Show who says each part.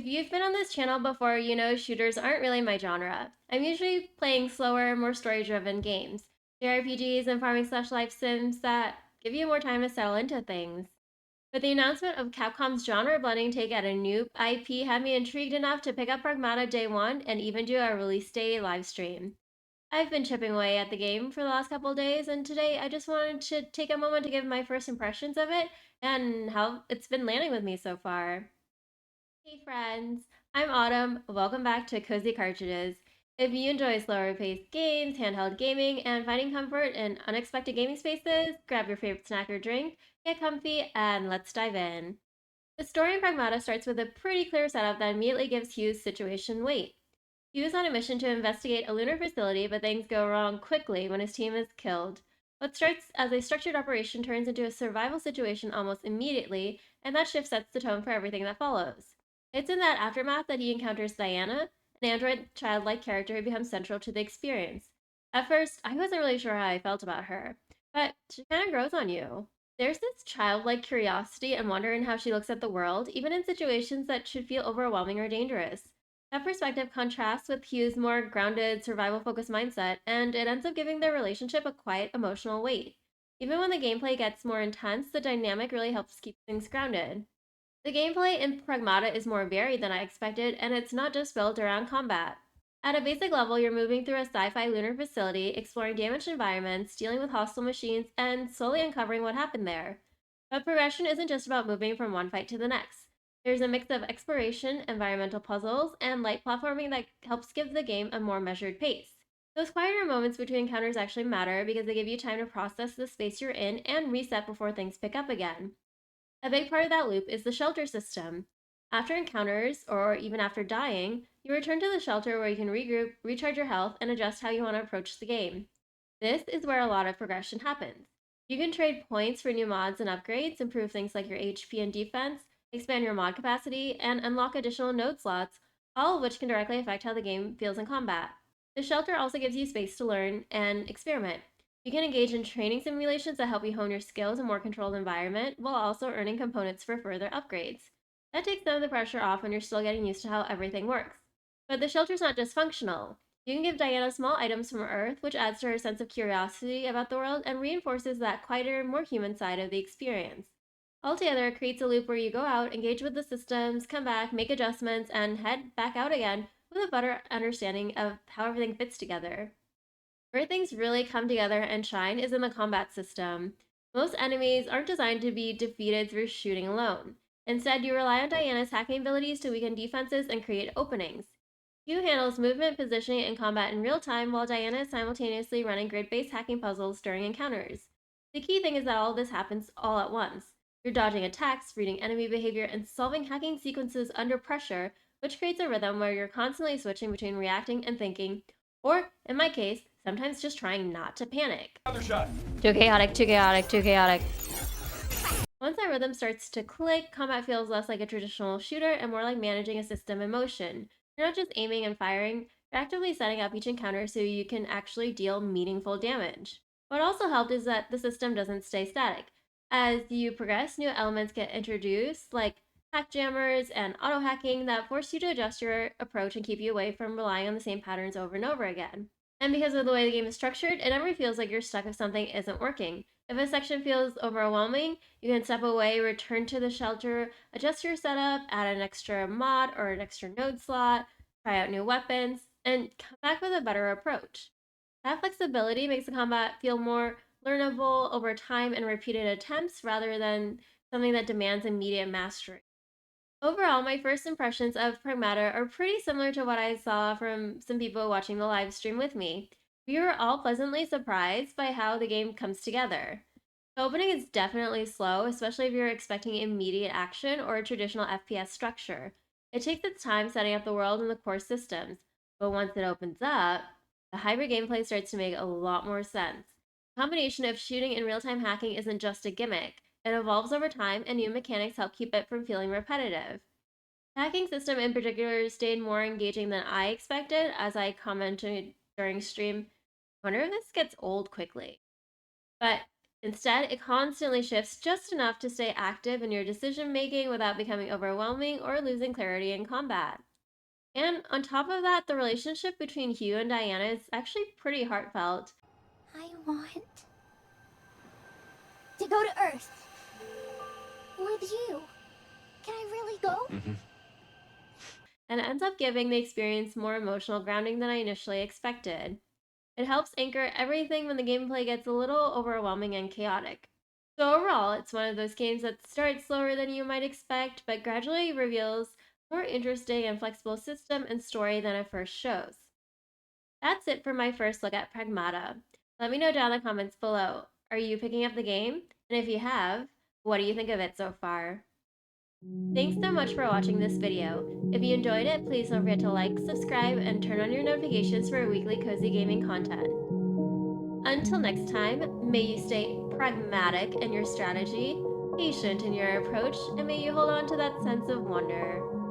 Speaker 1: If you've been on this channel before, you know shooters aren't really my genre. I'm usually playing slower, more story-driven games, JRPGs and farming/life sims that give you more time to settle into things. But the announcement of Capcom's genre-blending take at a new IP had me intrigued enough to pick up Pragmata day one and even do a release day live stream. I've been chipping away at the game for the last couple of days, and today I just wanted to take a moment to give my first impressions of it and how it's been landing with me so far. Hey friends, I'm Autumn. Welcome back to Cozy Cartridges. If you enjoy slower paced games, handheld gaming, and finding comfort in unexpected gaming spaces, grab your favorite snack or drink, get comfy, and let's dive in. The story in Pragmata starts with a pretty clear setup that immediately gives Hugh's situation weight. Hugh is on a mission to investigate a lunar facility, but things go wrong quickly when his team is killed. What starts as a structured operation turns into a survival situation almost immediately, and that shift sets the tone for everything that follows. It's in that aftermath that he encounters Diana, an android childlike character who becomes central to the experience. At first, I wasn't really sure how I felt about her, but she kind of grows on you. There's this childlike curiosity and wonder in how she looks at the world, even in situations that should feel overwhelming or dangerous. That perspective contrasts with Hugh's more grounded, survival focused mindset, and it ends up giving their relationship a quiet emotional weight. Even when the gameplay gets more intense, the dynamic really helps keep things grounded. The gameplay in Pragmata is more varied than I expected, and it's not just built around combat. At a basic level, you're moving through a sci fi lunar facility, exploring damaged environments, dealing with hostile machines, and slowly uncovering what happened there. But progression isn't just about moving from one fight to the next. There's a mix of exploration, environmental puzzles, and light platforming that helps give the game a more measured pace. Those quieter moments between encounters actually matter because they give you time to process the space you're in and reset before things pick up again. A big part of that loop is the shelter system. After encounters, or even after dying, you return to the shelter where you can regroup, recharge your health, and adjust how you want to approach the game. This is where a lot of progression happens. You can trade points for new mods and upgrades, improve things like your HP and defense, expand your mod capacity, and unlock additional node slots, all of which can directly affect how the game feels in combat. The shelter also gives you space to learn and experiment. You can engage in training simulations that help you hone your skills in a more controlled environment while also earning components for further upgrades. That takes some of the pressure off when you're still getting used to how everything works. But the shelter's not just functional. You can give Diana small items from Earth, which adds to her sense of curiosity about the world and reinforces that quieter, more human side of the experience. Altogether, it creates a loop where you go out, engage with the systems, come back, make adjustments, and head back out again with a better understanding of how everything fits together. Where things really come together and shine is in the combat system. Most enemies aren't designed to be defeated through shooting alone. Instead, you rely on Diana's hacking abilities to weaken defenses and create openings. Q handles movement, positioning, and combat in real time, while Diana is simultaneously running grid based hacking puzzles during encounters. The key thing is that all of this happens all at once. You're dodging attacks, reading enemy behavior, and solving hacking sequences under pressure, which creates a rhythm where you're constantly switching between reacting and thinking, or, in my case, sometimes just trying not to panic. Another shot. Too chaotic, too chaotic, too chaotic. Once that rhythm starts to click, combat feels less like a traditional shooter and more like managing a system in motion. You're not just aiming and firing, you're actively setting up each encounter so you can actually deal meaningful damage. What also helped is that the system doesn't stay static. As you progress, new elements get introduced, like hack jammers and auto hacking, that force you to adjust your approach and keep you away from relying on the same patterns over and over again. And because of the way the game is structured, it never feels like you're stuck if something isn't working. If a section feels overwhelming, you can step away, return to the shelter, adjust your setup, add an extra mod or an extra node slot, try out new weapons, and come back with a better approach. That flexibility makes the combat feel more learnable over time and repeated attempts rather than something that demands immediate mastery. Overall, my first impressions of Pragmata are pretty similar to what I saw from some people watching the live stream with me. We were all pleasantly surprised by how the game comes together. The opening is definitely slow, especially if you're expecting immediate action or a traditional FPS structure. It takes its time setting up the world and the core systems, but once it opens up, the hybrid gameplay starts to make a lot more sense. The combination of shooting and real time hacking isn't just a gimmick. It evolves over time, and new mechanics help keep it from feeling repetitive. The hacking system in particular stayed more engaging than I expected, as I commented during stream. I wonder if this gets old quickly. But Instead, it constantly shifts just enough to stay active in your decision making without becoming overwhelming or losing clarity in combat. And on top of that, the relationship between Hugh and Diana is actually pretty heartfelt.
Speaker 2: I want to go to Earth with you. Can I really go?
Speaker 1: And it ends up giving the experience more emotional grounding than I initially expected. It helps anchor everything when the gameplay gets a little overwhelming and chaotic. So, overall, it's one of those games that starts slower than you might expect, but gradually reveals more interesting and flexible system and story than it first shows. That's it for my first look at Pragmata. Let me know down in the comments below. Are you picking up the game? And if you have, what do you think of it so far? Thanks so much for watching this video. If you enjoyed it, please don't forget to like, subscribe, and turn on your notifications for weekly cozy gaming content. Until next time, may you stay pragmatic in your strategy, patient in your approach, and may you hold on to that sense of wonder.